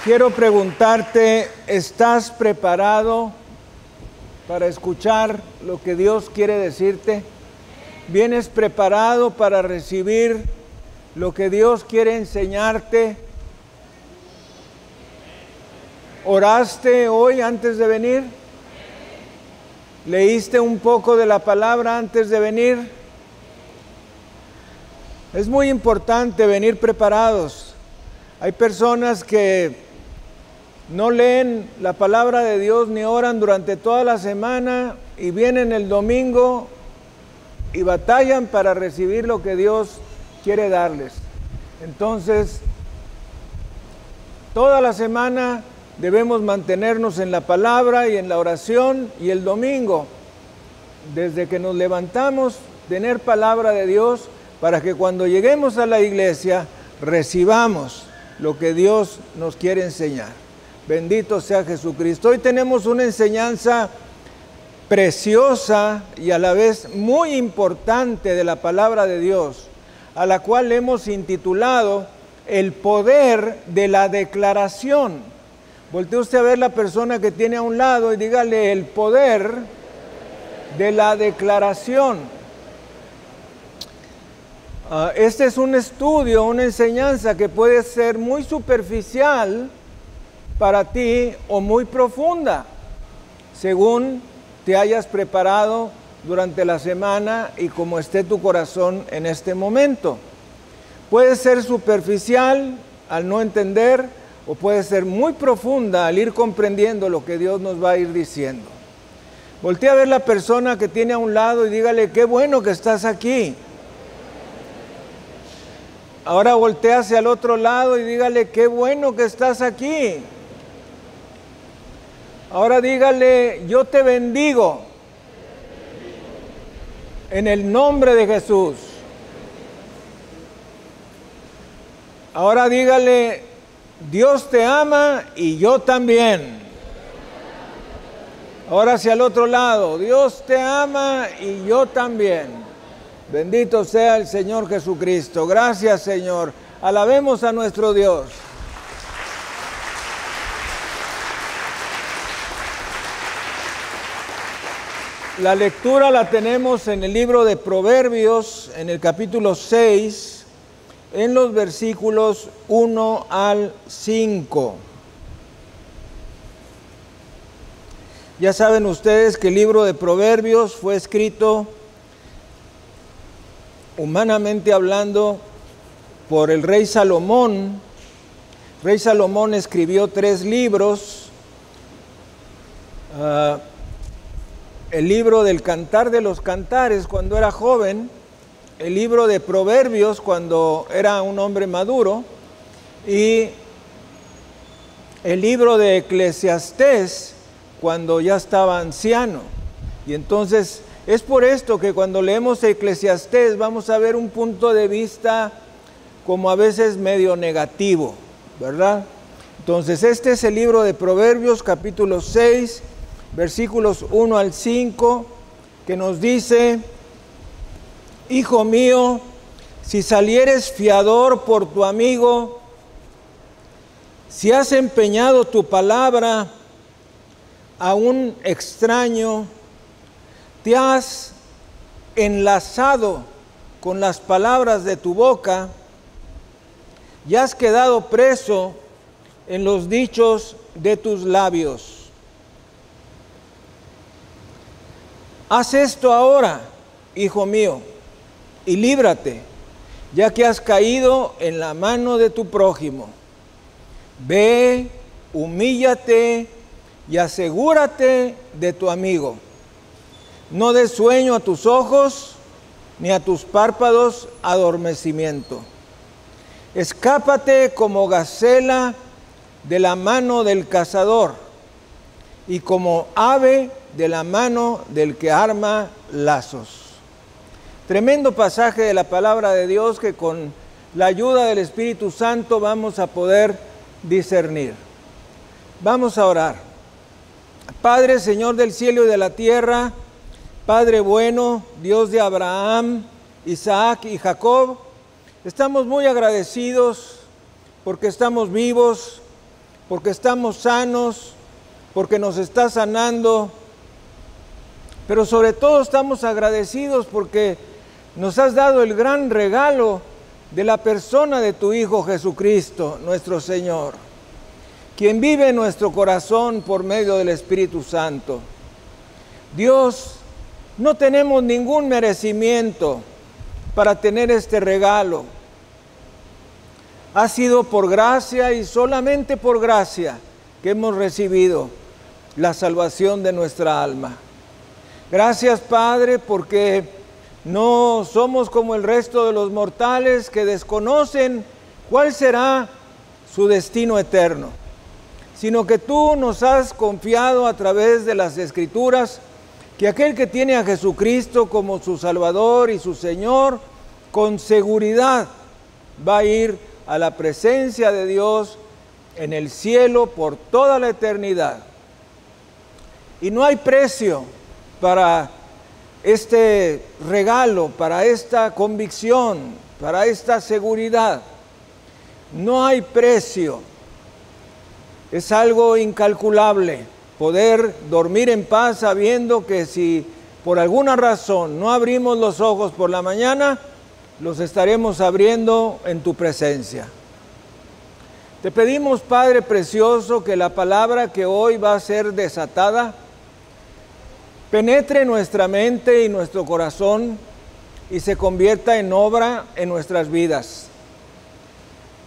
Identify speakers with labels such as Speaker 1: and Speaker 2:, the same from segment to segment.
Speaker 1: Quiero preguntarte, ¿estás preparado para escuchar lo que Dios quiere decirte? ¿Vienes preparado para recibir lo que Dios quiere enseñarte? ¿Oraste hoy antes de venir? ¿Leíste un poco de la palabra antes de venir? Es muy importante venir preparados. Hay personas que no leen la palabra de Dios ni oran durante toda la semana y vienen el domingo y batallan para recibir lo que Dios quiere darles. Entonces, toda la semana debemos mantenernos en la palabra y en la oración, y el domingo, desde que nos levantamos, tener palabra de Dios para que cuando lleguemos a la iglesia recibamos lo que Dios nos quiere enseñar. Bendito sea Jesucristo. Hoy tenemos una enseñanza preciosa y a la vez muy importante de la palabra de Dios, a la cual hemos intitulado El poder de la declaración. Voltee usted a ver la persona que tiene a un lado y dígale: el poder de la declaración. Este es un estudio, una enseñanza que puede ser muy superficial para ti o muy profunda, según te hayas preparado durante la semana y como esté tu corazón en este momento. Puede ser superficial al no entender, o puede ser muy profunda al ir comprendiendo lo que Dios nos va a ir diciendo. Voltee a ver la persona que tiene a un lado y dígale: qué bueno que estás aquí. Ahora voltea hacia el otro lado y dígale: qué bueno que estás aquí. Ahora dígale: yo te bendigo en el nombre de Jesús. Ahora dígale: Dios te ama y yo también. Ahora hacia el otro lado: Dios te ama y yo también. Bendito sea el Señor Jesucristo. Gracias, Señor. Alabemos a nuestro Dios. La lectura la tenemos en el libro de Proverbios, en el capítulo 6, en los versículos 1 al 5. Ya saben ustedes que el libro de Proverbios fue escrito, humanamente hablando, por el rey Salomón. Rey Salomón escribió 3 libros. El libro del Cantar de los Cantares cuando era joven, el libro de Proverbios cuando era un hombre maduro, y el libro de Eclesiastés cuando ya estaba anciano. Y entonces es por esto que cuando leemos Eclesiastés vamos a ver un punto de vista como a veces medio negativo, ¿verdad? Entonces este es el libro de Proverbios, capítulo 6, versículos 1 al 5, que nos dice: Hijo mío, si salieres fiador por tu amigo, si has empeñado tu palabra a un extraño, te has enlazado con las palabras de tu boca y has quedado preso en los dichos de tus labios. Haz esto ahora, hijo mío, y líbrate, ya que has caído en la mano de tu prójimo. Ve, humíllate y asegúrate de tu amigo. No des sueño a tus ojos, ni a tus párpados adormecimiento. Escápate como gacela de la mano del cazador, y como ave de la mano del que arma lazos. Tremendo pasaje de la palabra de Dios que con la ayuda del Espíritu Santo vamos a poder discernir. Vamos a orar. Padre, Señor del cielo y de la tierra, Padre bueno, Dios de Abraham, Isaac y Jacob, estamos muy agradecidos porque estamos vivos, porque estamos sanos, porque nos está sanando, pero sobre todo estamos agradecidos porque nos has dado el gran regalo de la persona de tu Hijo Jesucristo, nuestro Señor, quien vive en nuestro corazón por medio del Espíritu Santo. Dios, no tenemos ningún merecimiento para tener este regalo. Ha sido por gracia y solamente por gracia que hemos recibido la salvación de nuestra alma. Gracias, Padre, porque no somos como el resto de los mortales que desconocen cuál será su destino eterno, sino que tú nos has confiado a través de las Escrituras que aquel que tiene a Jesucristo como su Salvador y su Señor, con seguridad va a ir a la presencia de Dios en el cielo por toda la eternidad. Y no hay precio para este regalo, para esta convicción, para esta seguridad. No hay precio. Es algo incalculable poder dormir en paz sabiendo que si por alguna razón no abrimos los ojos por la mañana, los estaremos abriendo en tu presencia. Te pedimos, Padre precioso, que la palabra que hoy va a ser desatada penetre nuestra mente y nuestro corazón y se convierta en obra en nuestras vidas.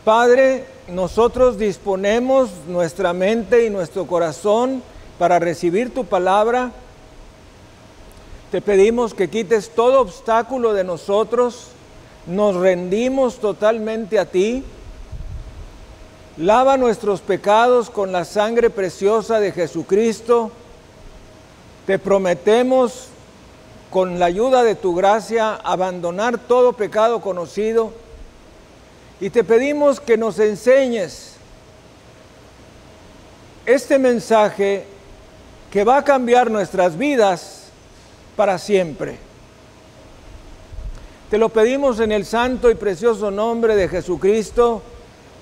Speaker 1: Padre, nosotros disponemos nuestra mente y nuestro corazón para recibir tu palabra. Te pedimos que quites todo obstáculo de nosotros, nos rendimos totalmente a ti. Lava nuestros pecados con la sangre preciosa de Jesucristo. Te prometemos, con la ayuda de tu gracia, abandonar todo pecado conocido y te pedimos que nos enseñes este mensaje que va a cambiar nuestras vidas para siempre. Te lo pedimos en el santo y precioso nombre de Jesucristo,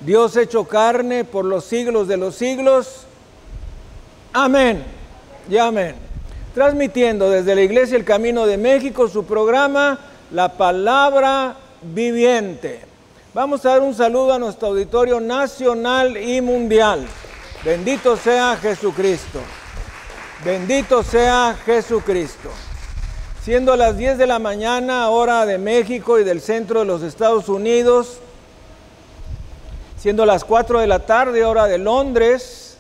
Speaker 1: Dios hecho carne por los siglos de los siglos. Amén y amén. Transmitiendo desde la Iglesia El Camino de México su programa La Palabra Viviente. Vamos a dar un saludo a nuestro auditorio nacional y mundial. Bendito sea Jesucristo. Bendito sea Jesucristo. Siendo las 10 de la mañana, hora de México y del centro de los Estados Unidos, siendo las 4 de la tarde, hora de Londres,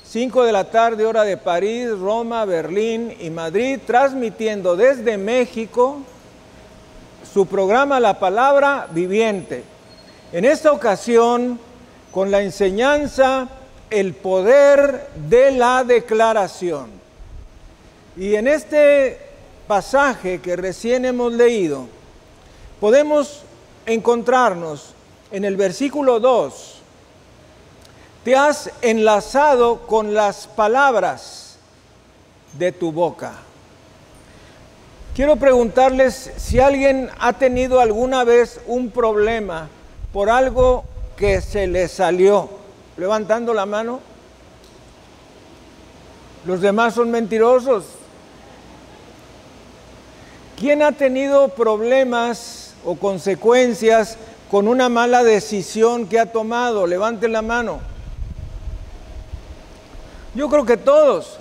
Speaker 1: 5 de la tarde, hora de París, Roma, Berlín y Madrid, transmitiendo desde México su programa La Palabra Viviente. En esta ocasión, con la enseñanza El Poder de la Declaración. Y en este pasaje que recién hemos leído, podemos encontrarnos en el versículo 2. Te has enlazado con las palabras de tu boca. Quiero preguntarles si alguien ha tenido alguna vez un problema por algo que se le salió. Levantando la mano. Los demás son mentirosos. ¿Quién ha tenido problemas o consecuencias con una mala decisión que ha tomado? Levanten la mano. Yo creo que todos.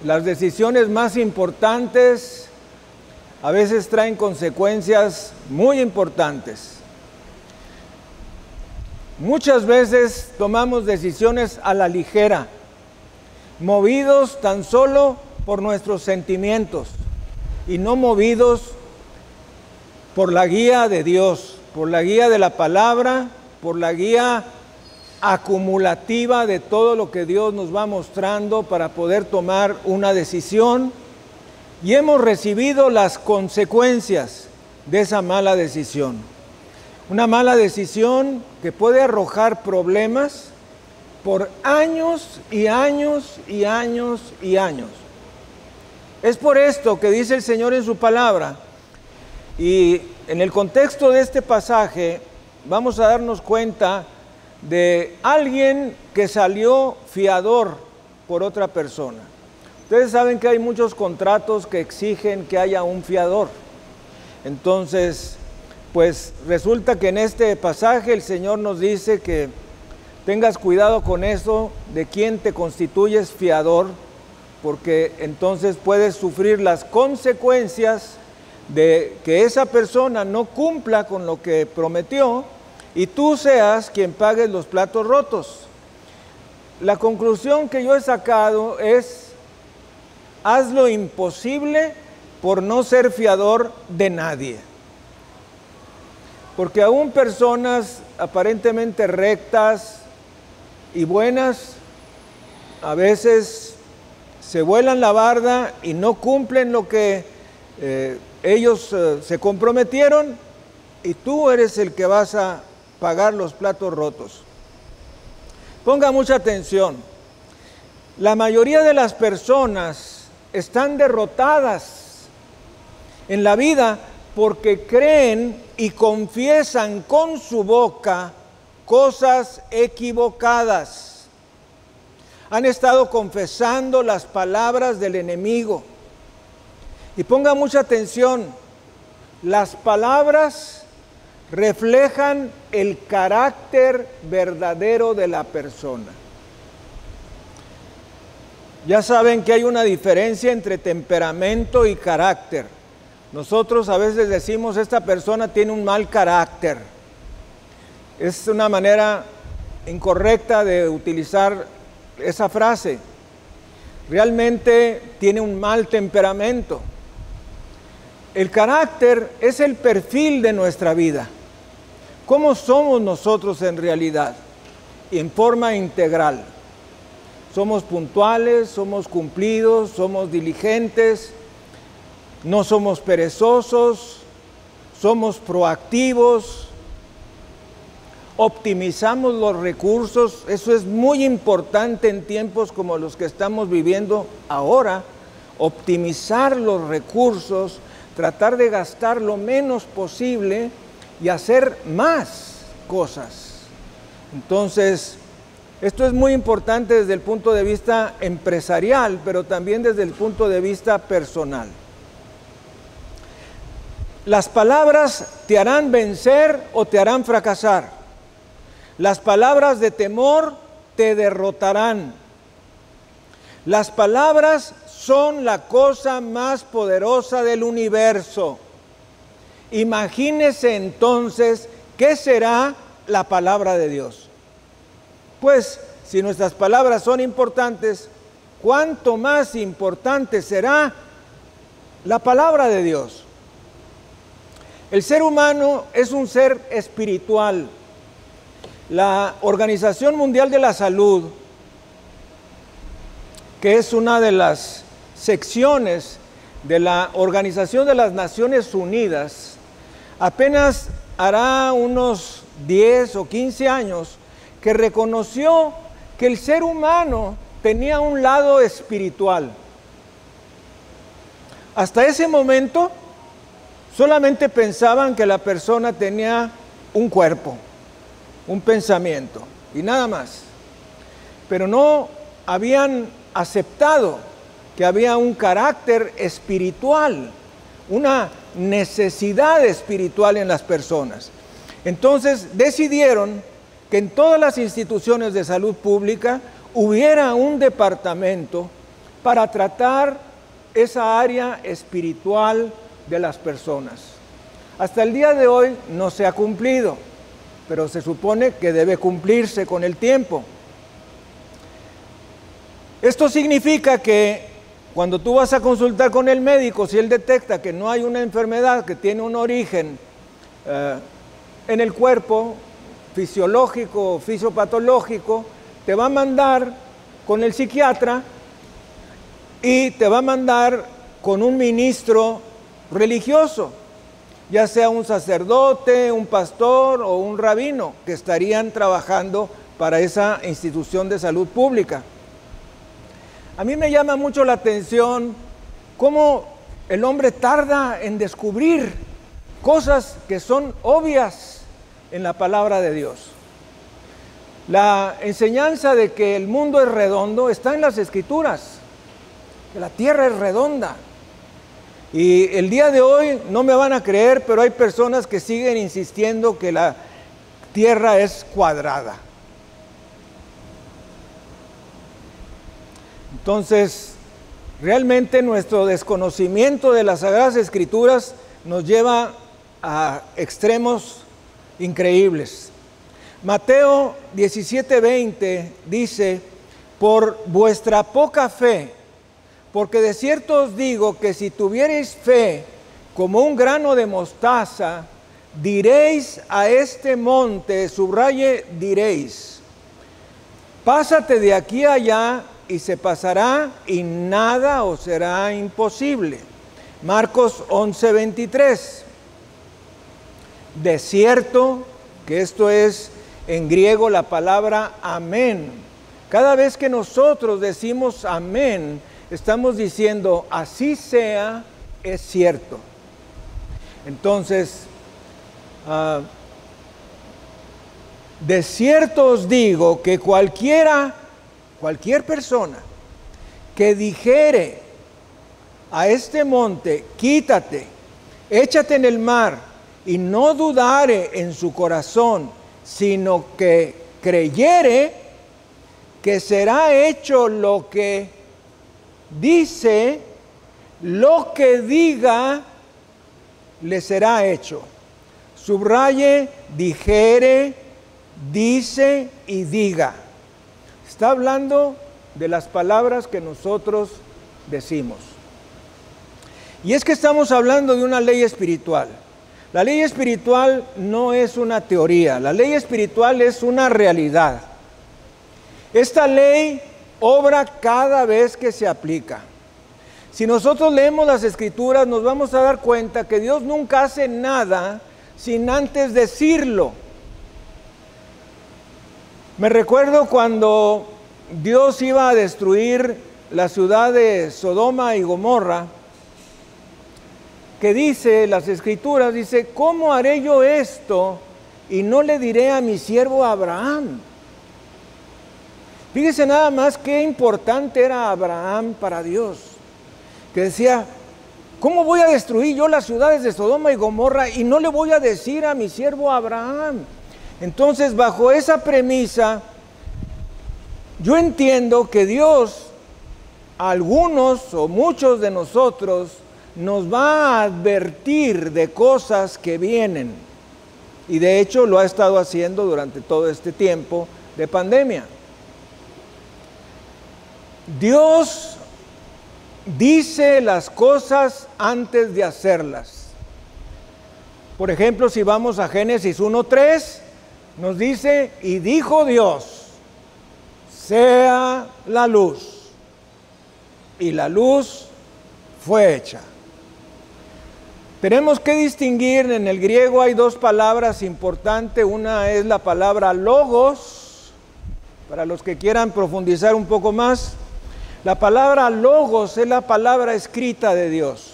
Speaker 1: Las decisiones más importantes a veces traen consecuencias muy importantes. Muchas veces tomamos decisiones a la ligera, movidos tan solo por nuestros sentimientos y no movidos por la guía de Dios, por la guía de la palabra, por la guía acumulativa de todo lo que Dios nos va mostrando para poder tomar una decisión, y hemos recibido las consecuencias de esa mala decisión. Una mala decisión que puede arrojar problemas por años y años y años y años. Es por esto que dice el Señor en su palabra, y en el contexto de este pasaje, vamos a darnos cuenta de alguien que salió fiador por otra persona. Ustedes saben que hay muchos contratos que exigen que haya un fiador. Entonces, pues resulta que en este pasaje el Señor nos dice que tengas cuidado con eso, de quién te constituyes fiador, porque entonces puedes sufrir las consecuencias de que esa persona no cumpla con lo que prometió y tú seas quien pague los platos rotos. La conclusión que yo he sacado es: haz lo imposible por no ser fiador de nadie. Porque aún personas aparentemente rectas y buenas, a veces se vuelan la barda y no cumplen lo que ellos se comprometieron, y tú eres el que vas a pagar los platos rotos. Ponga mucha atención. La mayoría de las personas están derrotadas en la vida porque creen y confiesan con su boca cosas equivocadas. Han estado confesando las palabras del enemigo. Y ponga mucha atención, las palabras reflejan el carácter verdadero de la persona. Ya saben que hay una diferencia entre temperamento y carácter. Nosotros a veces decimos, esta persona tiene un mal carácter. Es una manera incorrecta de utilizar esa frase. Realmente tiene un mal temperamento. El carácter es el perfil de nuestra vida. ¿Cómo somos nosotros en realidad? Y en forma integral. Somos puntuales, somos cumplidos, somos diligentes, no somos perezosos, somos proactivos, optimizamos los recursos. Eso es muy importante en tiempos como los que estamos viviendo ahora. Optimizar los recursos, tratar de gastar lo menos posible y hacer más cosas. Entonces, esto es muy importante desde el punto de vista empresarial, pero también desde el punto de vista personal. Las palabras te harán vencer o te harán fracasar. Las palabras de temor te derrotarán. Las palabras son la cosa más poderosa del universo. Imagínese entonces qué será la palabra de Dios. Pues si nuestras palabras son importantes, ¿cuánto más importante será la palabra de Dios? El ser humano es un ser espiritual. La Organización Mundial de la Salud, que es una de las secciones de la Organización de las Naciones Unidas, apenas hará unos 10 o 15 años que reconoció que el ser humano tenía un lado espiritual. Hasta ese momento solamente pensaban que la persona tenía un cuerpo, un pensamiento y nada más. Pero no habían aceptado que había un carácter espiritual, una necesidad espiritual en las personas. Entonces decidieron que en todas las instituciones de salud pública hubiera un departamento para tratar esa área espiritual de las personas. Hasta el día de hoy no se ha cumplido, pero se supone que debe cumplirse con el tiempo. Esto significa que cuando tú vas a consultar con el médico, si él detecta que no hay una enfermedad que tiene un origen en el cuerpo, fisiológico o fisiopatológico, te va a mandar con el psiquiatra y te va a mandar con un ministro religioso, ya sea un sacerdote, un pastor o un rabino, que estarían trabajando para esa institución de salud pública. A mí me llama mucho la atención cómo el hombre tarda en descubrir cosas que son obvias, en la palabra de Dios. La enseñanza de que el mundo es redondo está en las Escrituras, que la tierra es redonda. Y el día de hoy no me van a creer, pero hay personas que siguen insistiendo que la tierra es cuadrada. Entonces, realmente nuestro desconocimiento de las Sagradas Escrituras nos lleva a extremos increíbles. Mateo 17:20 dice: por vuestra poca fe, porque de cierto os digo que si tuviereis fe como un grano de mostaza, diréis a este monte, subraye, diréis, pásate de aquí a allá, y se pasará, y nada os será imposible. Marcos 11:23. De cierto, que esto es en griego la palabra amén. Cada vez que nosotros decimos amén, estamos diciendo así sea, es cierto. Entonces, de cierto os digo que cualquier persona que dijere a este monte, quítate, échate en el mar, y no dudare en su corazón, sino que creyere que será hecho lo que dice, lo que diga, le será hecho. Subraye, dijere, dice y diga. Está hablando de las palabras que nosotros decimos. Y es que estamos hablando de una ley espiritual. La ley espiritual no es una teoría, la ley espiritual es una realidad. Esta ley obra cada vez que se aplica. Si nosotros leemos las Escrituras, nos vamos a dar cuenta que Dios nunca hace nada sin antes decirlo. Me recuerdo cuando Dios iba a destruir la ciudad de Sodoma y Gomorra, que dice las Escrituras, dice, ¿cómo haré yo esto y no le diré a mi siervo Abraham? Fíjese nada más qué importante era Abraham para Dios, que decía, ¿cómo voy a destruir yo las ciudades de Sodoma y Gomorra y no le voy a decir a mi siervo Abraham? Entonces, bajo esa premisa, yo entiendo que Dios, a algunos o muchos de nosotros, nos va a advertir de cosas que vienen. Y de hecho lo ha estado haciendo durante todo este tiempo de pandemia. Dios dice las cosas antes de hacerlas. Por ejemplo, si vamos a Génesis 1:3, nos dice, y dijo Dios, sea la luz. Y la luz fue hecha. Tenemos que distinguir, en el griego hay dos palabras importantes, una es la palabra logos, para los que quieran profundizar un poco más. La palabra logos es la palabra escrita de Dios.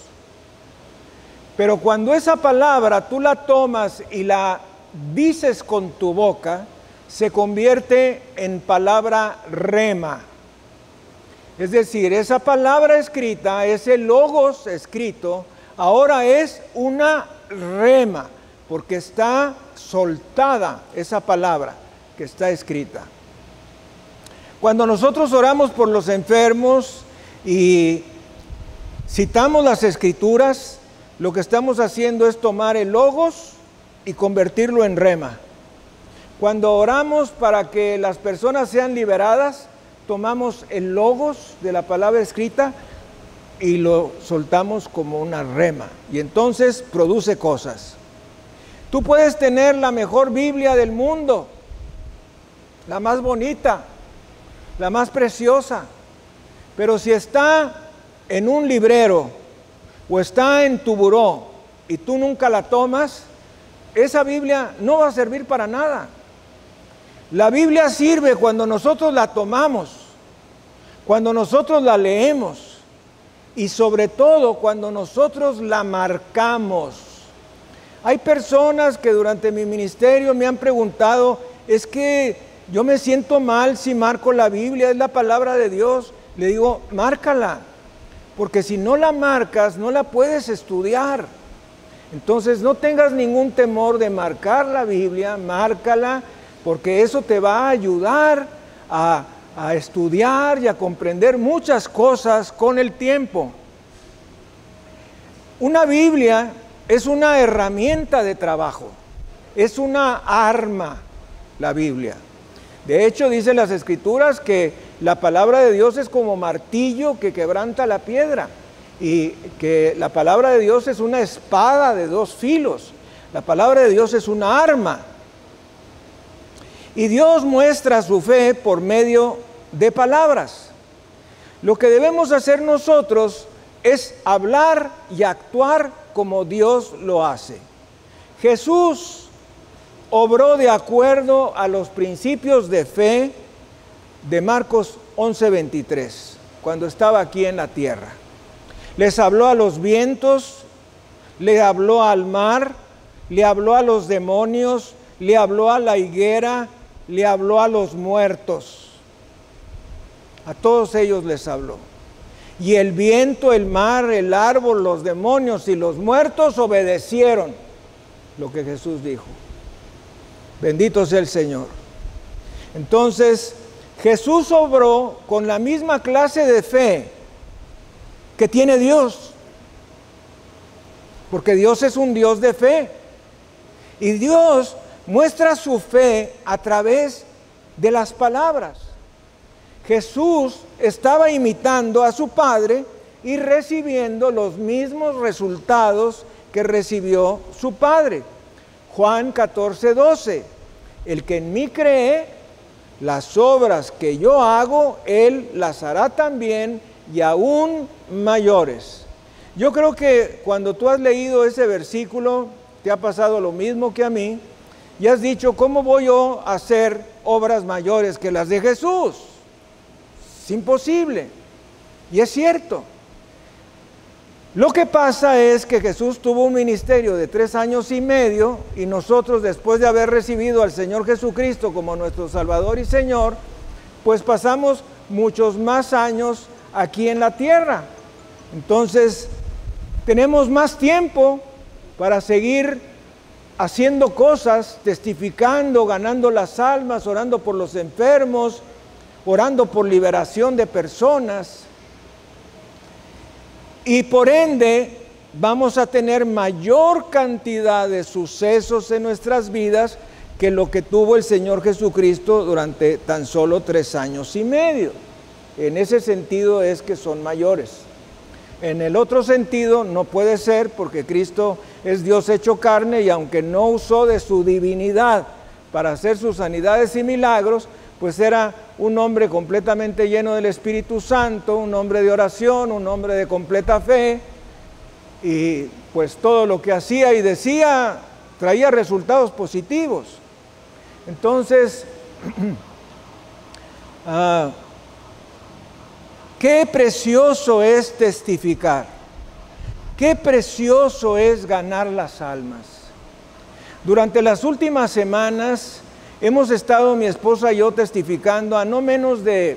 Speaker 1: Pero cuando esa palabra tú la tomas y la dices con tu boca, se convierte en palabra rema. Es decir, esa palabra escrita, ese logos escrito, ahora es una rema, porque está soltada esa palabra que está escrita. Cuando nosotros oramos por los enfermos y citamos las Escrituras, lo que estamos haciendo es tomar el logos y convertirlo en rema. Cuando oramos para que las personas sean liberadas, tomamos el logos de la palabra escrita y lo soltamos como una rema, y entonces produce cosas. Tú puedes tener la mejor Biblia del mundo, la más bonita, la más preciosa, pero si está en un librero o está en tu buró y tú nunca la tomas, esa Biblia no va a servir para nada. La Biblia sirve cuando nosotros la tomamos, cuando nosotros la leemos y sobre todo cuando nosotros la marcamos. Hay personas que durante mi ministerio me han preguntado, es que yo me siento mal si marco la Biblia, es la palabra de Dios. Le digo, márcala, porque si no la marcas, no la puedes estudiar. Entonces no tengas ningún temor de marcar la Biblia, márcala, porque eso te va a ayudar a estudiar y a comprender muchas cosas con el tiempo. Una Biblia es una herramienta de trabajo, es una arma, la Biblia. De hecho, dicen las Escrituras que la palabra de Dios es como martillo que quebranta la piedra, y que la palabra de Dios es una espada de dos filos. La palabra de Dios es una arma. Y Dios muestra su fe por medio de palabras. Lo que debemos hacer nosotros es hablar y actuar como Dios lo hace. Jesús obró de acuerdo a los principios de fe de Marcos 11:23, cuando estaba aquí en la tierra. Les habló a los vientos, le habló al mar, le habló a los demonios, le habló a la higuera, le habló a los muertos. A todos ellos les habló. Y el viento, el mar, el árbol, los demonios y los muertos obedecieron lo que Jesús dijo. Bendito sea el Señor. Entonces, Jesús obró con la misma clase de fe que tiene Dios, porque Dios es un Dios de fe, y Dios muestra su fe a través de las palabras. Jesús estaba imitando a su Padre y recibiendo los mismos resultados que recibió su Padre. Juan 14:12, el que en mí cree, las obras que yo hago, él las hará también, y aún mayores. Yo creo que cuando tú has leído ese versículo, te ha pasado lo mismo que a mí, y has dicho, ¿cómo voy yo a hacer obras mayores que las de Jesús? Es imposible. Y es cierto. Lo que pasa es que Jesús tuvo un ministerio de 3 años y medio, y nosotros, después de haber recibido al Señor Jesucristo como nuestro Salvador y Señor, pues pasamos muchos más años aquí en la tierra. Entonces, tenemos más tiempo para seguir haciendo cosas, testificando, ganando las almas, orando por los enfermos, orando por liberación de personas. Y por ende, vamos a tener mayor cantidad de sucesos en nuestras vidas que lo que tuvo el Señor Jesucristo durante tan solo 3 años y medio. En ese sentido es que son mayores. En el otro sentido no puede ser, porque Cristo es Dios hecho carne, y aunque no usó de su divinidad para hacer sus sanidades y milagros, pues era un hombre completamente lleno del Espíritu Santo, un hombre de oración, un hombre de completa fe, y pues todo lo que hacía y decía traía resultados positivos. Entonces, qué precioso es testificar, qué precioso es ganar las almas. Durante las últimas semanas hemos estado mi esposa y yo testificando a no menos de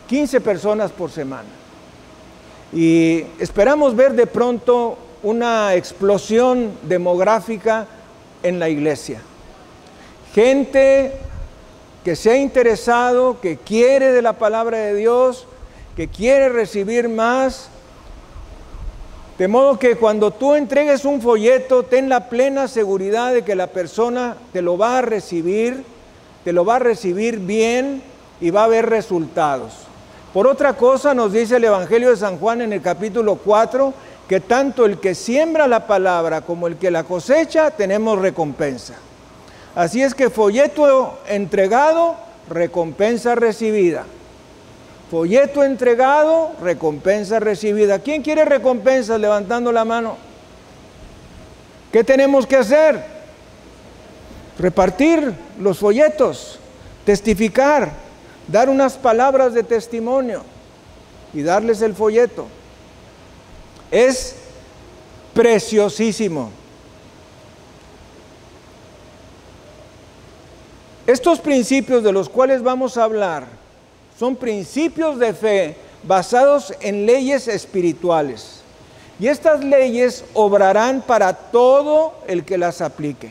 Speaker 1: 15 personas por semana, y esperamos ver de pronto una explosión demográfica en la iglesia. Gente que se ha interesado, que quiere de la palabra de Dios, que quiere recibir más. De modo que cuando tú entregues un folleto, ten la plena seguridad de que la persona te lo va a recibir bien, y va a haber resultados. Por otra cosa, nos dice el Evangelio de San Juan en el capítulo 4, que tanto el que siembra la palabra como el que la cosecha, tenemos recompensa. Así es que folleto entregado, recompensa recibida. Folleto entregado, recompensa recibida. ¿Quién quiere recompensas? Levantando la mano. ¿Qué tenemos que hacer? Repartir los folletos, testificar, dar unas palabras de testimonio y darles el folleto. Es preciosísimo. Estos principios de los cuales vamos a hablar son principios de fe basados en leyes espirituales. Y estas leyes obrarán para todo el que las aplique.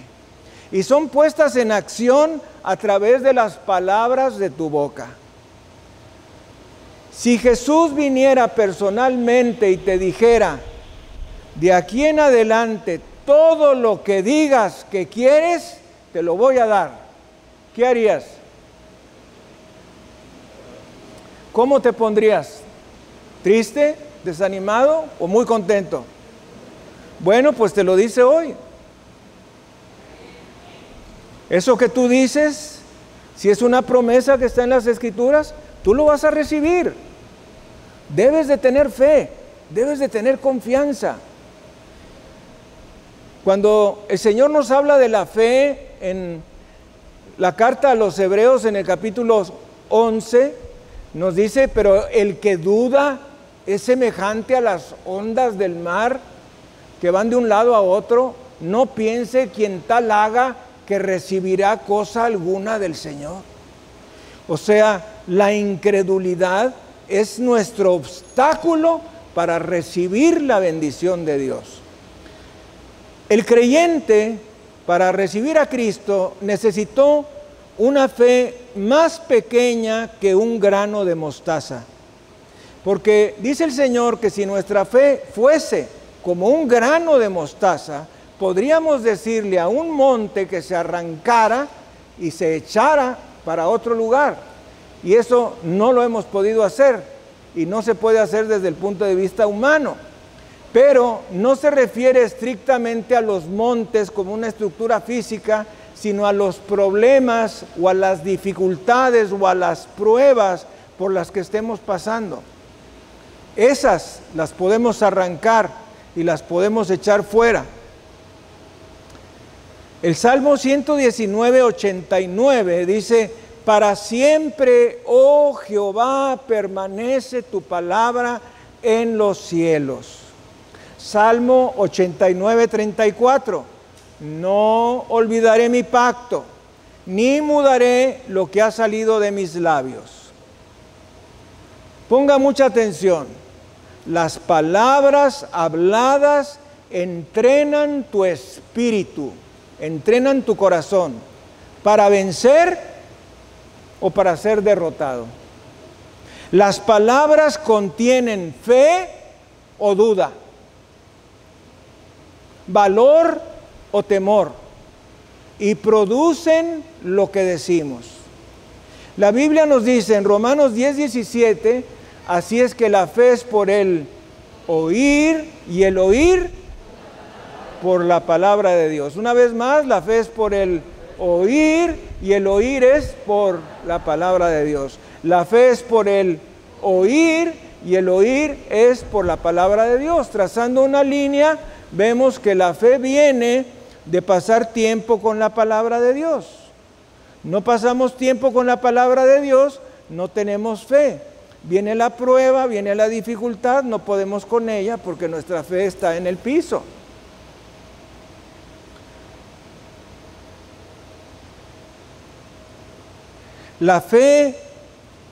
Speaker 1: Y son puestas en acción a través de las palabras de tu boca. Si Jesús viniera personalmente y te dijera, de aquí en adelante, todo lo que digas que quieres, te lo voy a dar, ¿qué harías? ¿Cómo te pondrías? ¿Triste, desanimado o muy contento? Bueno, pues te lo dice hoy. Eso que tú dices, si es una promesa que está en las Escrituras, tú lo vas a recibir. Debes de tener fe, debes de tener confianza. Cuando el Señor nos habla de la fe en la carta a los Hebreos en el capítulo 11, nos dice, pero el que duda es semejante a las ondas del mar que van de un lado a otro. No piense quien tal haga que recibirá cosa alguna del Señor. O sea, la incredulidad es nuestro obstáculo para recibir la bendición de Dios. El creyente, para recibir a Cristo, necesitó una fe más pequeña que un grano de mostaza. Porque dice el Señor que si nuestra fe fuese como un grano de mostaza, podríamos decirle a un monte que se arrancara y se echara para otro lugar. Y eso no lo hemos podido hacer y no se puede hacer desde el punto de vista humano. Pero no se refiere estrictamente a los montes como una estructura física, sino a los problemas o a las dificultades o a las pruebas por las que estemos pasando. Esas las podemos arrancar y las podemos echar fuera. El Salmo 119, 89 dice, para siempre, oh Jehová, permanece tu palabra en los cielos. Salmo 89, 34, no olvidaré mi pacto, ni mudaré lo que ha salido de mis labios. Ponga mucha atención. Las palabras habladas entrenan tu espíritu, entrenan tu corazón para vencer o para ser derrotado. Las palabras contienen fe o duda, valor o temor, y producen lo que decimos. La Biblia nos dice en Romanos 10, 17, así es que la fe es por el oír y el oír por la palabra de Dios. Una vez más, la fe es por el oír y el oír es por la palabra de Dios. La fe es por el oír y el oír es por la palabra de Dios. Trazando una línea, vemos que la fe viene de pasar tiempo con la palabra de Dios. No pasamos tiempo con la palabra de Dios, no tenemos fe. Viene la prueba, viene la dificultad, no podemos con ella porque nuestra fe está en el piso. La fe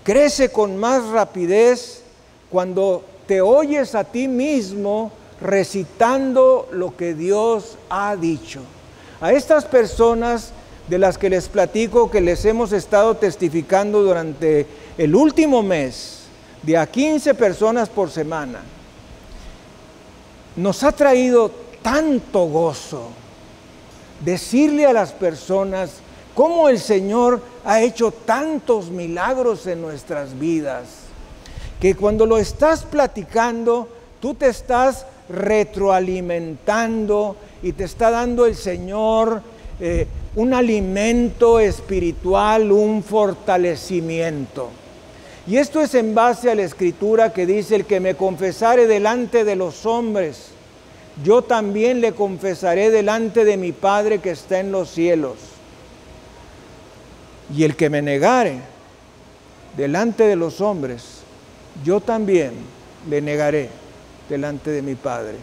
Speaker 1: crece con más rapidez cuando te oyes a ti mismo recitando lo que Dios ha dicho. A estas personas de las que les platico, que les hemos estado testificando durante el último mes, de a 15 personas por semana, nos ha traído tanto gozo decirle a las personas cómo el Señor ha hecho tantos milagros en nuestras vidas, que cuando lo estás platicando, tú te estás retroalimentando y te está dando el Señor un alimento espiritual, un fortalecimiento. Y esto es en base a la Escritura que dice, el que me confesare delante de los hombres, yo también le confesaré delante de mi Padre que está en los cielos. Y el que me negare delante de los hombres, yo también le negaré delante de mi Padre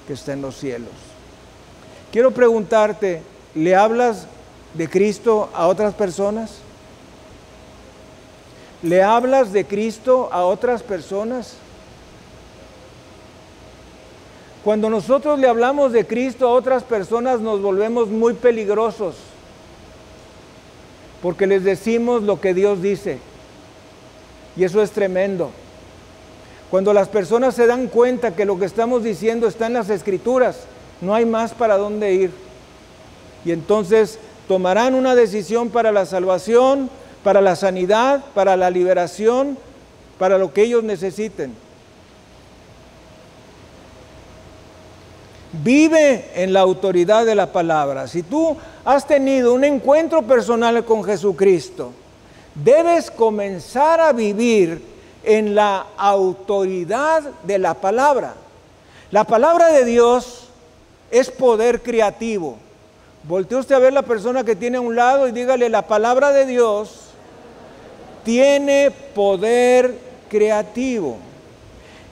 Speaker 1: que está en los cielos. Quiero preguntarte, ¿le hablas de Cristo a otras personas? ¿Le hablas de Cristo a otras personas? Cuando nosotros le hablamos de Cristo a otras personas nos volvemos muy peligrosos, porque les decimos lo que Dios dice, y eso es tremendo. Cuando las personas se dan cuenta que lo que estamos diciendo está en las Escrituras, no hay más para dónde ir. Y entonces tomarán una decisión para la salvación, para la sanidad, para la liberación, para lo que ellos necesiten. Vive en la autoridad de la palabra. Si tú has tenido un encuentro personal con Jesucristo, debes comenzar a vivir en la autoridad de la palabra. La palabra de Dios es poder creativo. Voltee usted a ver la persona que tiene a un lado y dígale: la palabra de Dios tiene poder creativo.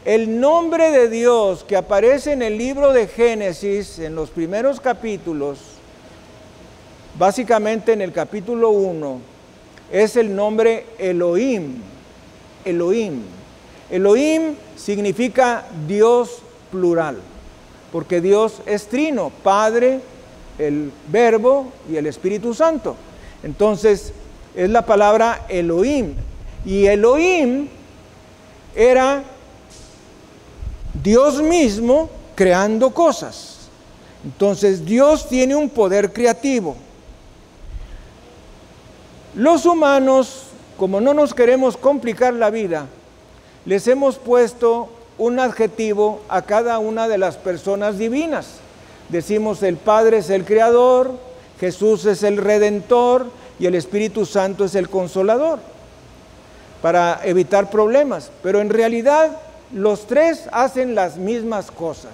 Speaker 1: El nombre de Dios que aparece en el libro de Génesis, en los primeros capítulos, básicamente en el capítulo 1, es el nombre Elohim. Elohim. Elohim significa Dios plural, porque Dios es trino, Padre, el Verbo y el Espíritu Santo. Entonces, es la palabra Elohim. Y Elohim era Dios mismo creando cosas. Entonces, Dios tiene un poder creativo. Los humanos, como no nos queremos complicar la vida, les hemos puesto un adjetivo a cada una de las personas divinas. Decimos: el Padre es el Creador, Jesús es el Redentor y el Espíritu Santo es el Consolador, para evitar problemas. Pero en realidad los tres hacen las mismas cosas,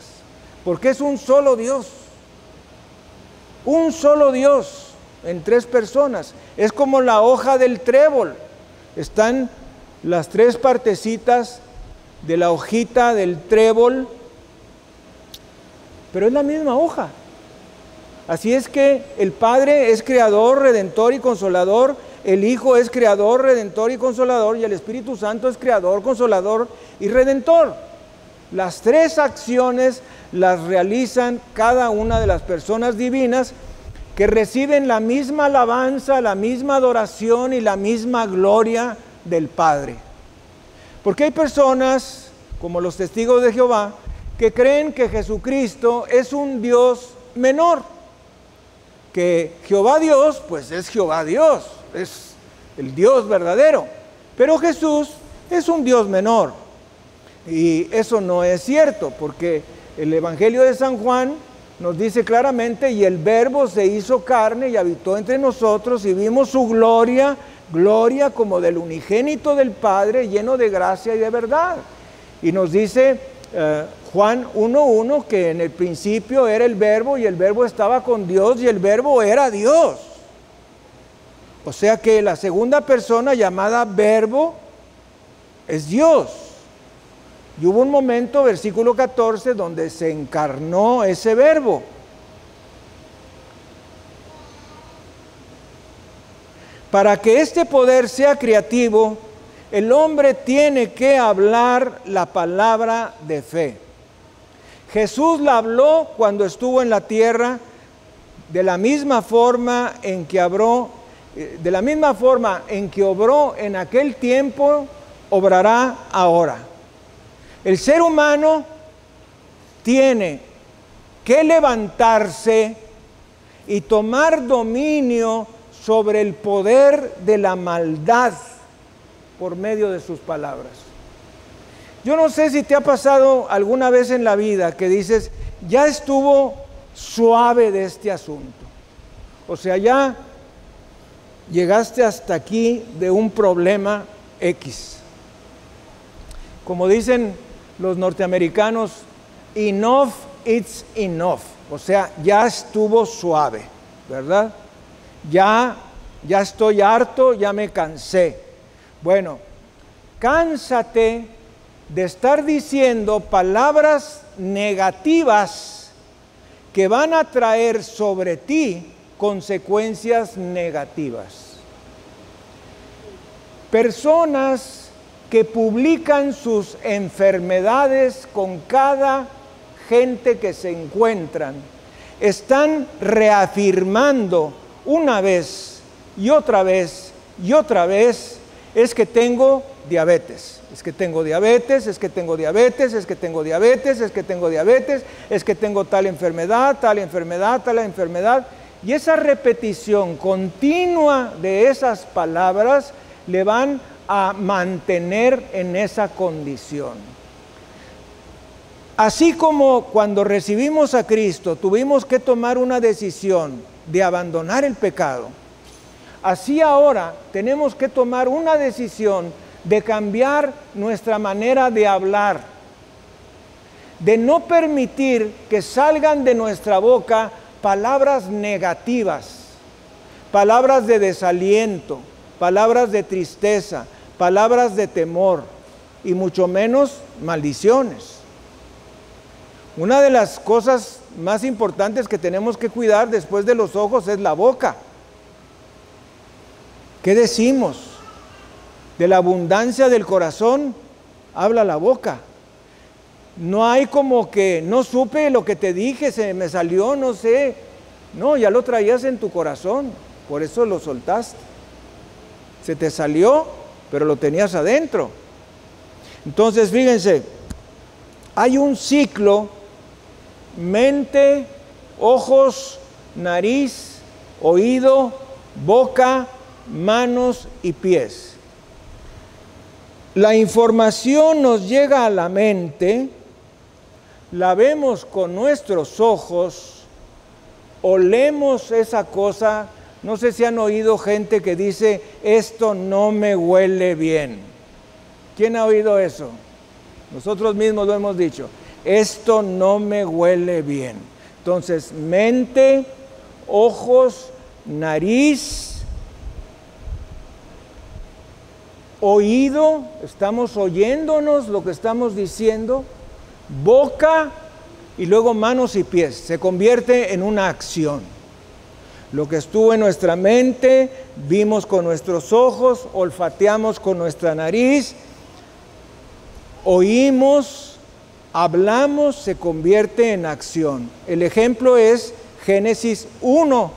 Speaker 1: porque es un solo Dios. Un solo Dios en tres personas. Es como la hoja del trébol. Están las tres partecitas de la hojita del trébol, pero es la misma hoja. Así es que el Padre es creador, redentor y consolador, el Hijo es creador, redentor y consolador, y el Espíritu Santo es creador, consolador y redentor. Las tres acciones las realizan cada una de las personas divinas, que reciben la misma alabanza, la misma adoración y la misma gloria del Padre. Porque hay personas, como los testigos de Jehová, que creen que Jesucristo es un Dios menor, que Jehová Dios, pues es Jehová Dios, es el Dios verdadero, pero Jesús es un Dios menor. Y eso no es cierto, porque el Evangelio de San Juan nos dice claramente: y el Verbo se hizo carne y habitó entre nosotros, y vimos su gloria, gloria como del unigénito del Padre, lleno de gracia y de verdad. Y nos dice Juan 1:1 que en el principio era el Verbo, y el Verbo estaba con Dios, y el Verbo era Dios. O sea que la segunda persona, llamada Verbo, es Dios. Y hubo un momento, versículo 14, donde se encarnó ese Verbo. Para que este poder sea creativo, el hombre tiene que hablar la palabra de fe. Jesús la habló cuando estuvo en la tierra, de la misma forma en que obró en aquel tiempo, obrará ahora. El ser humano tiene que levantarse y tomar dominio sobre el poder de la maldad por medio de sus palabras. Yo no sé si te ha pasado alguna vez en la vida que dices: ya estuvo suave de este asunto. O sea, ya llegaste hasta aquí de un problema X. Como dicen los norteamericanos, enough it's enough. O sea, ya estuvo suave, ¿verdad? Ya estoy harto, ya me cansé. Bueno, cánsate de estar diciendo palabras negativas que van a traer sobre ti consecuencias negativas. Personas que publican sus enfermedades con cada gente que se encuentran, están reafirmando una vez y otra vez y otra vez, es que tengo diabetes, es que tengo diabetes, es que tengo diabetes, es que tengo diabetes, es que tengo diabetes, es que tengo tal enfermedad, tal enfermedad, tal enfermedad. Y esa repetición continua de esas palabras le van a mantener en esa condición. Así como cuando recibimos a Cristo tuvimos que tomar una decisión de abandonar el pecado, así ahora tenemos que tomar una decisión de cambiar nuestra manera de hablar, de no permitir que salgan de nuestra boca palabras negativas, palabras de desaliento, palabras de tristeza, palabras de temor y mucho menos maldiciones. Una de las cosas más importantes que tenemos que cuidar después de los ojos es la boca. ¿Qué decimos? De la abundancia del corazón habla la boca. No hay como que no supe lo que te dije, se me salió, no sé. No, ya lo traías en tu corazón, por eso lo soltaste. Se te salió, pero lo tenías adentro. Entonces, fíjense, hay un ciclo: mente, ojos, nariz, oído, boca, manos y pies. La información nos llega a la mente, la vemos con nuestros ojos, olemos esa cosa. No sé si han oído gente que dice, esto no me huele bien. ¿Quién ha oído eso? Nosotros mismos lo hemos dicho. Esto no me huele bien. Entonces, mente, ojos, nariz, oído, estamos oyéndonos lo que estamos diciendo, boca y luego manos y pies. Se convierte en una acción. Lo que estuvo en nuestra mente, vimos con nuestros ojos, olfateamos con nuestra nariz, oímos, hablamos, se convierte en acción. El ejemplo es Génesis 1,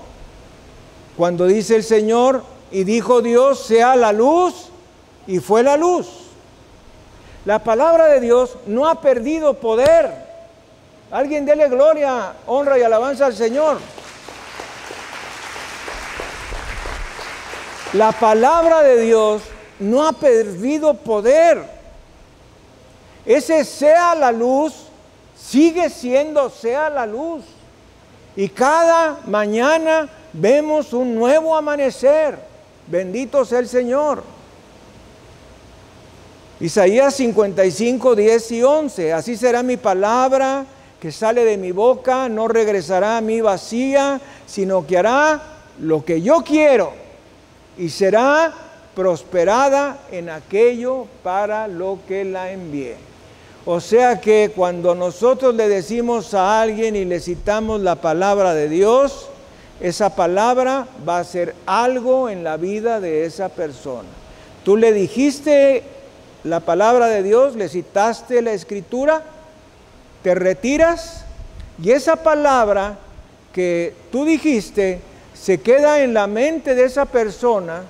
Speaker 1: cuando dice el Señor, y dijo Dios, sea la luz, y fue la luz. La palabra de Dios no ha perdido poder. Alguien dele gloria, honra y alabanza al Señor. La palabra de Dios no ha perdido poder. Ese sea la luz, sigue siendo sea la luz. Y cada mañana vemos un nuevo amanecer. Bendito sea el Señor. Isaías 55, 10 y 11. Así será mi palabra que sale de mi boca, no regresará a mí vacía, sino que hará lo que yo quiero y será prosperada en aquello para lo que la envié. O sea que cuando nosotros le decimos a alguien y le citamos la palabra de Dios, esa palabra va a hacer algo en la vida de esa persona. Tú le dijiste la palabra de Dios, le citaste la Escritura, te retiras y esa palabra que tú dijiste se queda en la mente de esa persona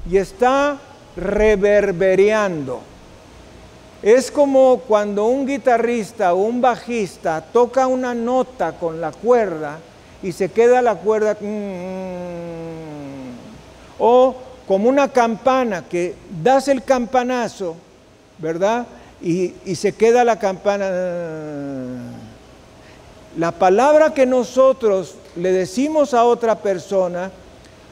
Speaker 1: y está reverberando. Es como cuando un guitarrista o un bajista toca una nota con la cuerda y se queda la cuerda, o como una campana que das el campanazo, ¿verdad? Y se queda la campana. La palabra que nosotros le decimos a otra persona,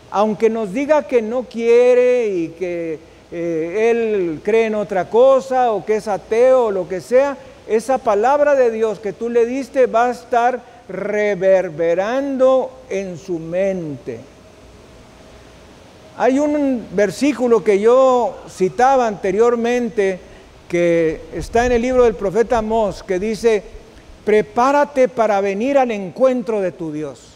Speaker 1: aunque nos diga que no quiere y que él cree en otra cosa o que es ateo o lo que sea, esa palabra de Dios que tú le diste va a estar reverberando en su mente. Hay un versículo que yo citaba anteriormente que está en el libro del profeta Amós, que dice, prepárate para venir al encuentro de tu Dios.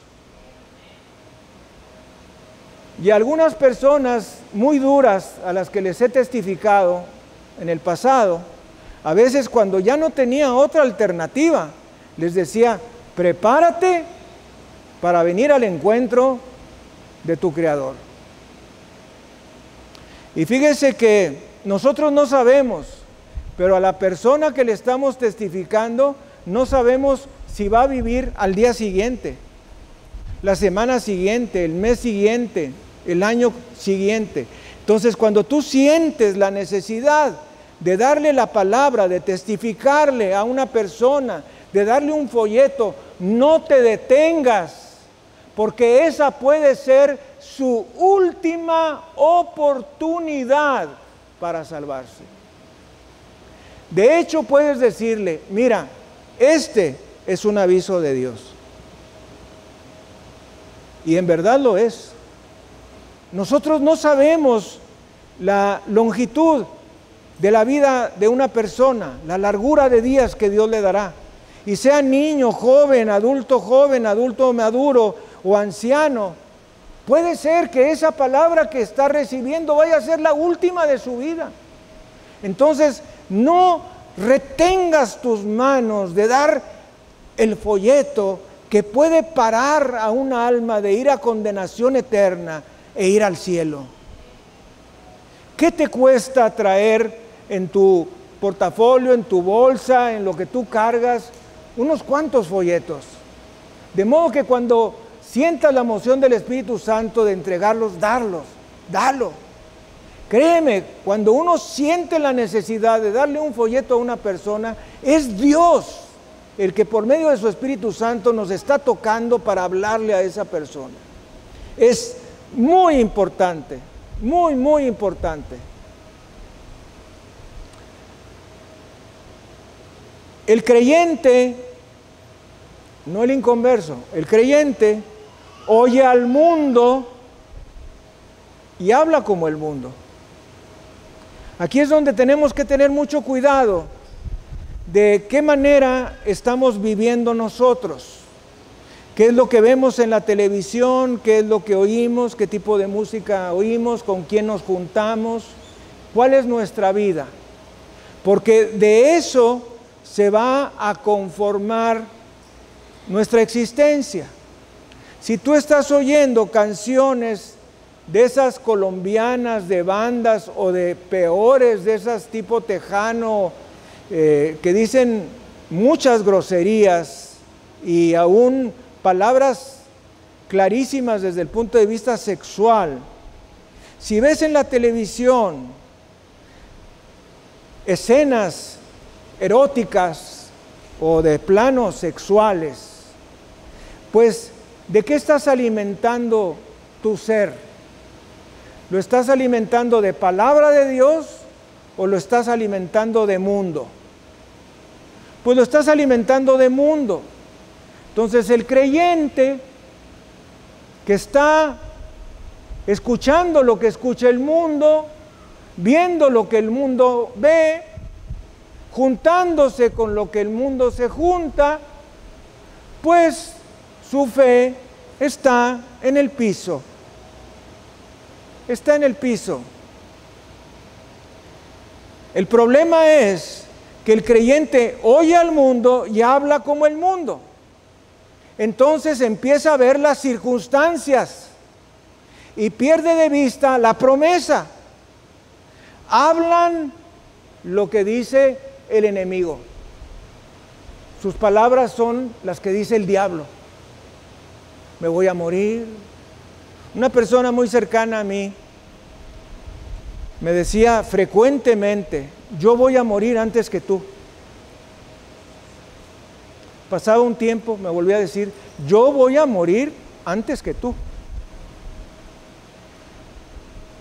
Speaker 1: Y algunas personas muy duras a las que les he testificado en el pasado, a veces cuando ya no tenía otra alternativa, les decía, prepárate para venir al encuentro de tu Creador. Y fíjese que nosotros no sabemos, pero a la persona que le estamos testificando, no sabemos si va a vivir al día siguiente, la semana siguiente, el mes siguiente, el año siguiente. Entonces, cuando tú sientes la necesidad de darle la palabra, de testificarle a una persona, de darle un folleto, no te detengas, porque esa puede ser su última oportunidad para salvarse. De hecho, puedes decirle, mira, este es un aviso de Dios. Y en verdad lo es. Nosotros no sabemos la longitud de la vida de una persona, la largura de días que Dios le dará. Y sea niño, joven, adulto maduro o anciano, puede ser que esa palabra que está recibiendo vaya a ser la última de su vida. Entonces, no retengas tus manos de dar el folleto que puede parar a una alma de ir a condenación eterna e ir al cielo. ¿Qué te cuesta traer en tu portafolio, en tu bolsa, en lo que tú cargas, unos cuantos folletos? De modo que cuando sientas la moción del Espíritu Santo de entregarlos, dalo. Créeme, cuando uno siente la necesidad de darle un folleto a una persona, es Dios el que por medio de su Espíritu Santo nos está tocando para hablarle a esa persona. Es muy importante, muy importante. El creyente, no el inconverso, el creyente oye al mundo y habla como el mundo. Aquí es donde tenemos que tener mucho cuidado de qué manera estamos viviendo nosotros, qué es lo que vemos en la televisión, qué es lo que oímos, qué tipo de música oímos, con quién nos juntamos, cuál es nuestra vida, porque de eso se va a conformar nuestra existencia. Si tú estás oyendo canciones de esas colombianas, de bandas o de peores, de esas tipo tejano, que dicen muchas groserías y aún palabras clarísimas desde el punto de vista sexual, si ves en la televisión escenas eróticas o de planos sexuales, pues ¿de qué estás alimentando tu ser? ¿Lo estás alimentando de palabra de Dios o lo estás alimentando de mundo? Pues lo estás alimentando de mundo. Entonces el creyente que está escuchando lo que escucha el mundo, viendo lo que el mundo ve, juntándose con lo que el mundo se junta, pues su fe está en el piso. Está en el piso. El problema es que el creyente oye al mundo y habla como el mundo. Entonces empieza a ver las circunstancias y pierde de vista la promesa. Hablan lo que dice el enemigo. Sus palabras son las que dice el diablo. Me voy a morir. Una persona muy cercana a mí me decía frecuentemente, yo voy a morir antes que tú. Pasaba un tiempo, me volvía a decir, yo voy a morir antes que tú.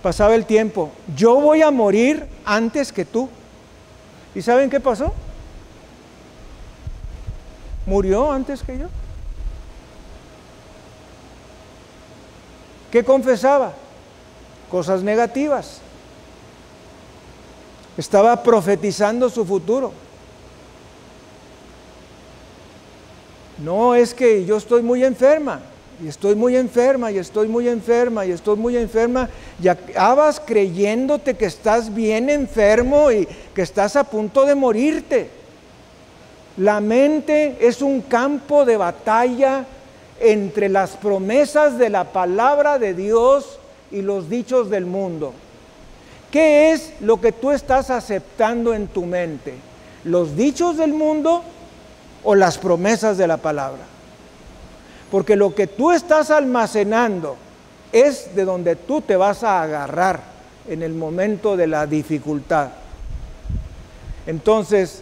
Speaker 1: Pasaba el tiempo, yo voy a morir antes que tú. ¿Y saben qué pasó? Murió antes que yo. ¿Qué confesaba? Cosas negativas. Estaba profetizando su futuro. No es que yo estoy muy enferma, y estoy muy enferma, y estoy muy enferma, y estoy muy enferma, y acabas creyéndote que estás bien enfermo y que estás a punto de morirte. La mente es un campo de batalla entre las promesas de la palabra de Dios y los dichos del mundo. ¿Qué es lo que tú estás aceptando en tu mente? ¿Los dichos del mundo o las promesas de la palabra? Porque lo que tú estás almacenando es de donde tú te vas a agarrar en el momento de la dificultad. Entonces,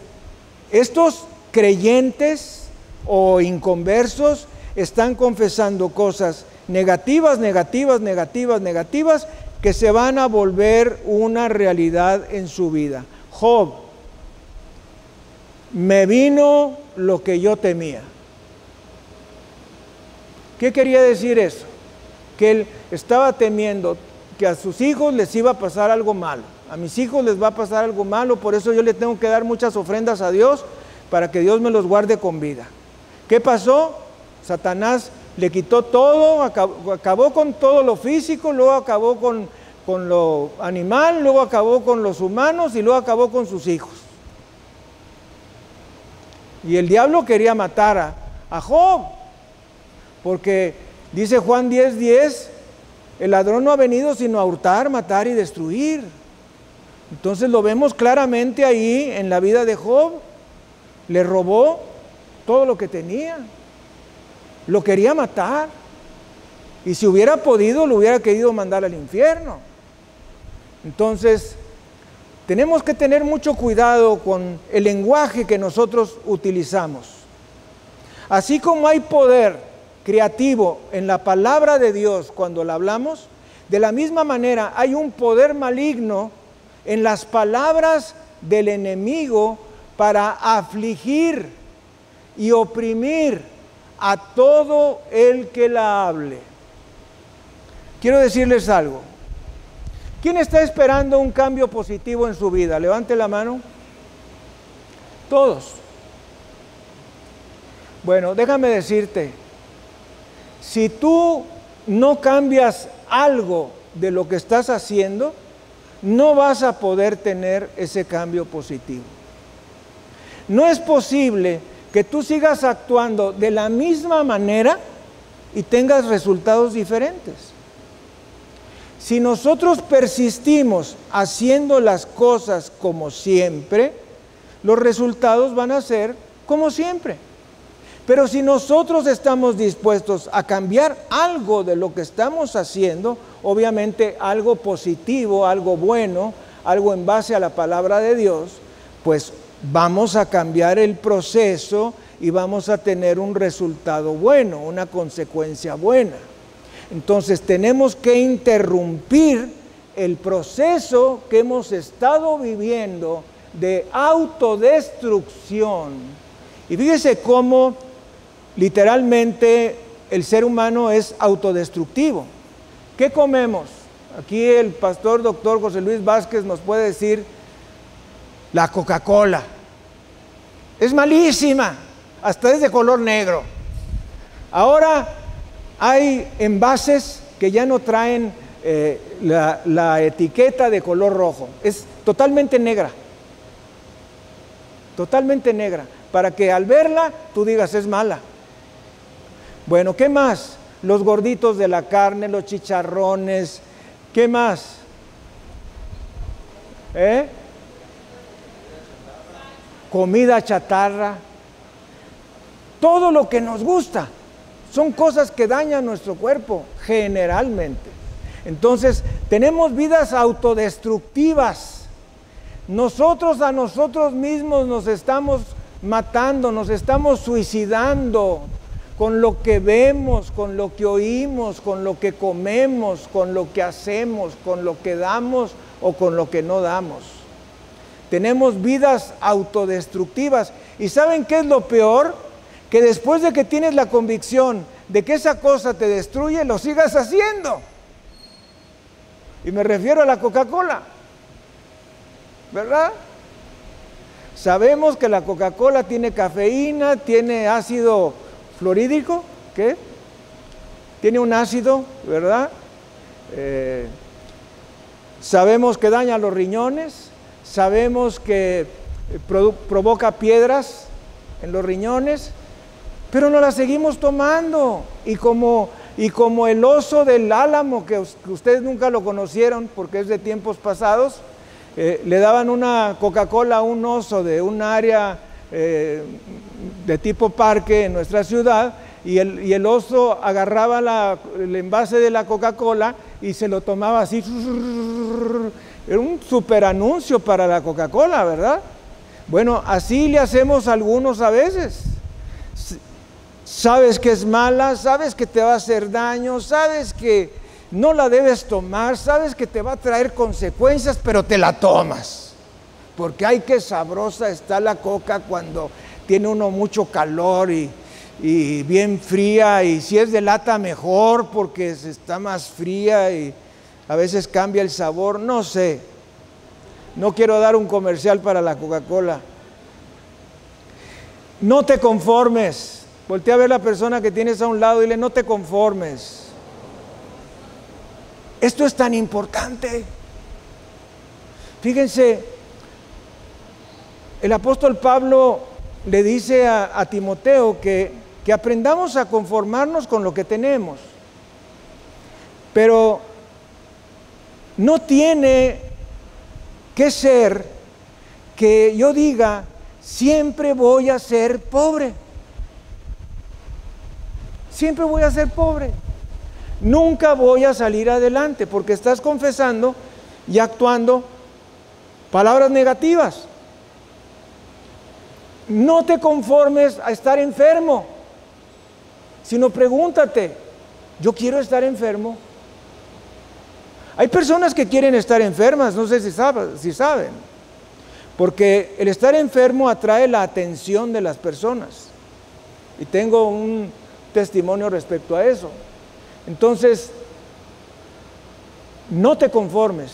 Speaker 1: estos creyentes o inconversos están confesando cosas negativas, negativas, negativas, negativas, que se van a volver una realidad en su vida. Job: me vino lo que yo temía. ¿Qué quería decir eso? Que él estaba temiendo que a sus hijos les iba a pasar algo malo. A mis hijos les va a pasar algo malo, por eso yo le tengo que dar muchas ofrendas a Dios para que Dios me los guarde con vida. ¿Qué pasó? Satanás le quitó todo, acabó con todo lo físico, luego acabó con lo animal, luego acabó con los humanos y luego acabó con sus hijos. Y el diablo quería matar a Job, porque dice Juan 10:10, el ladrón no ha venido sino a hurtar, matar y destruir. Entonces lo vemos claramente ahí en la vida de Job. Le robó todo lo que tenía, lo quería matar, y si hubiera podido lo hubiera querido mandar al infierno. Entonces tenemos que tener mucho cuidado con el lenguaje que nosotros utilizamos. Así como hay poder creativo en la palabra de Dios cuando la hablamos, de la misma manera hay un poder maligno en las palabras del enemigo para afligir y oprimir a todo el que la hable. Quiero decirles algo. ¿Quién está esperando un cambio positivo en su vida? Levante la mano. Todos. Bueno, déjame decirte, si tú no cambias algo de lo que estás haciendo, no vas a poder tener ese cambio positivo. No es posible que tú sigas actuando de la misma manera y tengas resultados diferentes. Si nosotros persistimos haciendo las cosas como siempre, los resultados van a ser como siempre. Pero si nosotros estamos dispuestos a cambiar algo de lo que estamos haciendo, obviamente algo positivo, algo bueno, algo en base a la palabra de Dios, pues vamos a cambiar el proceso y vamos a tener un resultado bueno, una consecuencia buena. Entonces tenemos que interrumpir el proceso que hemos estado viviendo de autodestrucción. Y fíjese cómo literalmente el ser humano es autodestructivo. ¿Qué comemos? Aquí el pastor doctor José Luis Vázquez nos puede decir: la Coca-Cola es malísima, hasta es de color negro. Ahora hay envases que ya no traen la etiqueta de color rojo, es totalmente negra, para que al verla tú digas es mala. Bueno, ¿qué más? Los gorditos de la carne, los chicharrones, ¿qué más? Comida chatarra, todo lo que nos gusta, son cosas que dañan nuestro cuerpo, generalmente. Entonces, tenemos vidas autodestructivas. Nosotros a nosotros mismos nos estamos matando, nos estamos suicidando con lo que vemos, con lo que oímos, con lo que comemos, con lo que hacemos, con lo que damos o con lo que no damos. Tenemos vidas autodestructivas. ¿Y saben qué es lo peor? Que después de que tienes la convicción de que esa cosa te destruye, lo sigas haciendo. Y me refiero a la Coca-Cola, ¿verdad? Sabemos que la Coca-Cola tiene cafeína, tiene ácido fluorhídrico, ¿qué? tiene un ácido, ¿verdad? Sabemos que daña los riñones, sabemos que provoca piedras en los riñones, pero no la seguimos tomando. Y como el oso del Álamo, que ustedes nunca lo conocieron porque es de tiempos pasados, le daban una Coca-Cola a un oso de un área de tipo parque en nuestra ciudad, y el oso agarraba el envase de la Coca-Cola y se lo tomaba así. Era un super anuncio para la Coca-Cola, ¿verdad? Bueno, así le hacemos a algunos a veces. Sabes que es mala, sabes que te va a hacer daño, sabes que no la debes tomar, sabes que te va a traer consecuencias, pero te la tomas. Porque ay, qué sabrosa está la coca cuando tiene uno mucho calor y bien fría, y si es de lata mejor porque está más fría y a veces cambia el sabor, no sé. No quiero dar un comercial para la Coca-Cola. No te conformes. Voltea a ver a la persona que tienes a un lado y dile, no te conformes. Esto es tan importante. Fíjense, el apóstol Pablo le dice a Timoteo que aprendamos a conformarnos con lo que tenemos. Pero no tiene que ser que yo diga, siempre voy a ser pobre. Siempre voy a ser pobre. Nunca voy a salir adelante, porque estás confesando y actuando palabras negativas. No te conformes a estar enfermo, sino pregúntate, ¿yo quiero estar enfermo? Hay personas que quieren estar enfermas, no sé si saben, porque el estar enfermo atrae la atención de las personas. Y tengo un testimonio respecto a eso. Entonces, no te conformes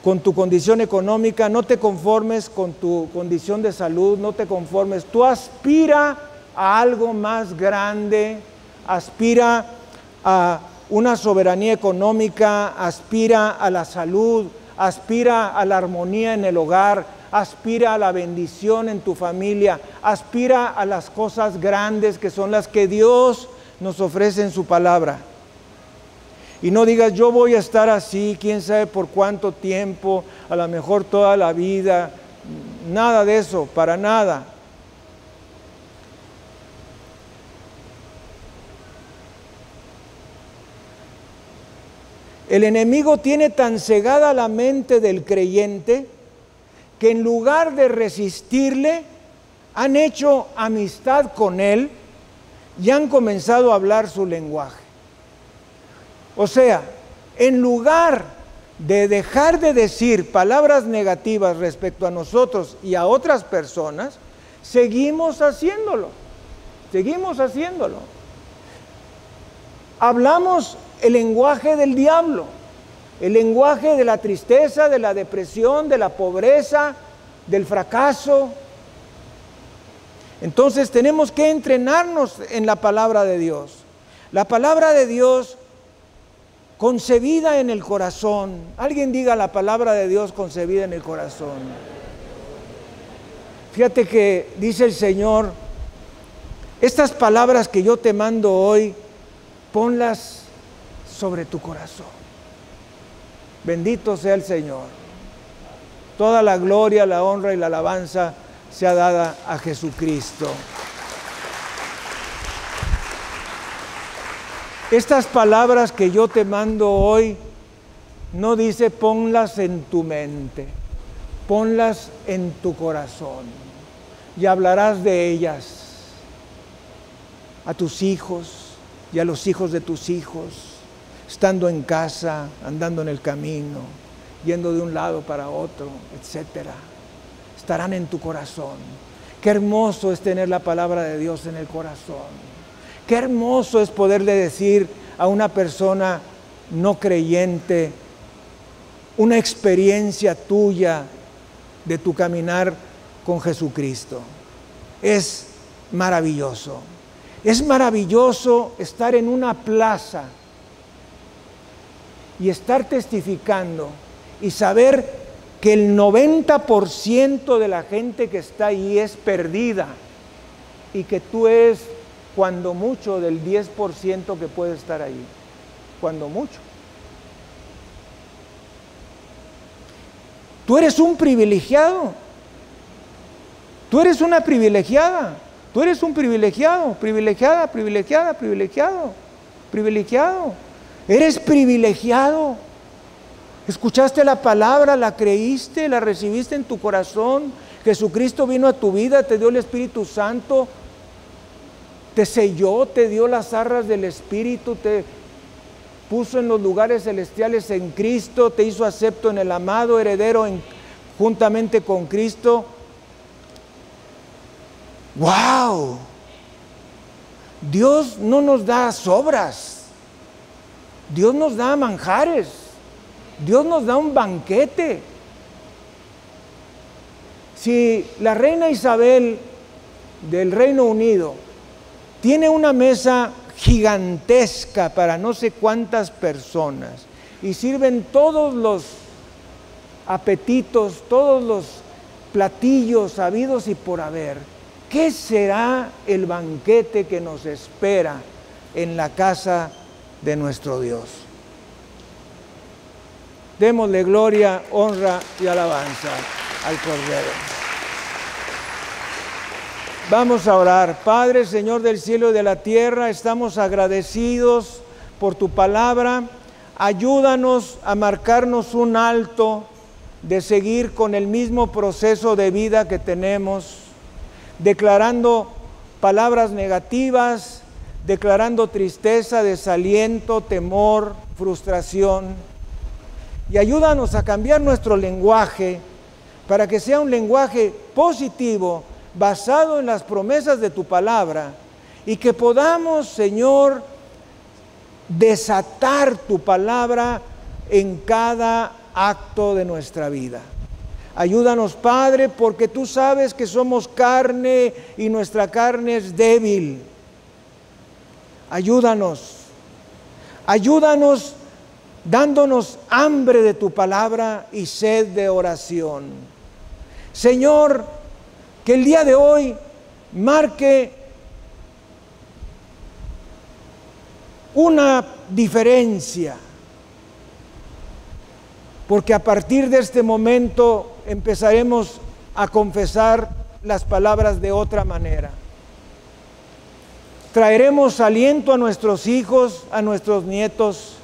Speaker 1: con tu condición económica, no te conformes con tu condición de salud, no te conformes. Tú aspira a algo más grande, aspira a una soberanía económica, aspira a la salud, aspira a la armonía en el hogar, aspira a la bendición en tu familia, aspira a las cosas grandes que son las que Dios nos ofrece en su palabra. Y no digas, yo voy a estar así, quién sabe por cuánto tiempo, a lo mejor toda la vida. Nada de eso, para nada. El enemigo tiene tan cegada la mente del creyente que en lugar de resistirle, han hecho amistad con él y han comenzado a hablar su lenguaje. O sea, en lugar de dejar de decir palabras negativas respecto a nosotros y a otras personas, seguimos haciéndolo. Hablamos el lenguaje del diablo, el lenguaje de la tristeza, de la depresión, de la pobreza, del fracaso. Entonces tenemos que entrenarnos en la palabra de Dios. La palabra de Dios concebida en el corazón. Alguien diga la palabra de Dios concebida en el corazón. Fíjate que dice el Señor, estas palabras que yo te mando hoy, ponlas sobre tu corazón. Bendito sea el Señor. Toda la gloria, la honra y la alabanza sea dada a Jesucristo. Estas palabras que yo te mando hoy, no dice ponlas en tu mente, ponlas en tu corazón y hablarás de ellas a tus hijos y a los hijos de tus hijos, estando en casa, andando en el camino, yendo de un lado para otro, etcétera. Estarán en tu corazón. Qué hermoso es tener la palabra de Dios en el corazón. Qué hermoso es poderle decir a una persona no creyente una experiencia tuya de tu caminar con Jesucristo. Es maravilloso. Es maravilloso estar en una plaza y estar testificando y saber que el 90% de la gente que está ahí es perdida y que tú eres cuando mucho del 10% que puede estar ahí, cuando mucho. Tú eres un privilegiado, tú eres una privilegiada, tú eres un privilegiado, privilegiada, privilegiada, privilegiado, privilegiado. Eres privilegiado. Escuchaste la palabra, la creíste, la recibiste en tu corazón. Jesucristo vino a tu vida, te dio el Espíritu Santo, te selló, te dio las arras del Espíritu, te puso en los lugares celestiales en Cristo, te hizo acepto en el amado, heredero juntamente con Cristo. ¡Wow! Dios no nos da sobras, Dios nos da manjares, Dios nos da un banquete. Si la reina Isabel del Reino Unido tiene una mesa gigantesca para no sé cuántas personas y sirven todos los apetitos, todos los platillos habidos y por haber, ¿qué será el banquete que nos espera en la casa de nuestro Dios? Démosle gloria, honra y alabanza al Cordero. Vamos a orar. Padre, Señor del cielo y de la tierra, estamos agradecidos por tu palabra. Ayúdanos a marcarnos un alto de seguir con el mismo proceso de vida que tenemos, declarando palabras negativas, declarando tristeza, desaliento, temor, frustración. Y ayúdanos a cambiar nuestro lenguaje para que sea un lenguaje positivo, basado en las promesas de tu palabra, y que podamos, Señor, desatar tu palabra en cada acto de nuestra vida. Ayúdanos, Padre, porque tú sabes que somos carne y nuestra carne es débil. Ayúdanos, ayúdanos dándonos hambre de tu palabra y sed de oración. Señor, que el día de hoy marque una diferencia, porque a partir de este momento empezaremos a confesar las palabras de otra manera. Traeremos aliento a nuestros hijos, a nuestros nietos,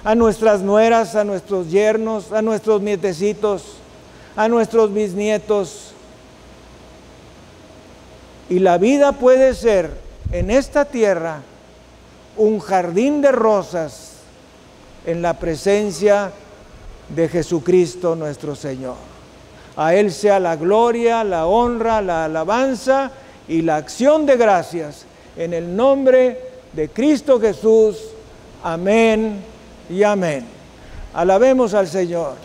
Speaker 1: a nuestras nueras, a nuestros yernos, a nuestros nietecitos, a nuestros bisnietos. Y la vida puede ser en esta tierra un jardín de rosas en la presencia de Jesucristo nuestro Señor. A Él sea la gloria, la honra, la alabanza y la acción de gracias en el nombre de Cristo Jesús. Amén y amén. Alabemos al Señor.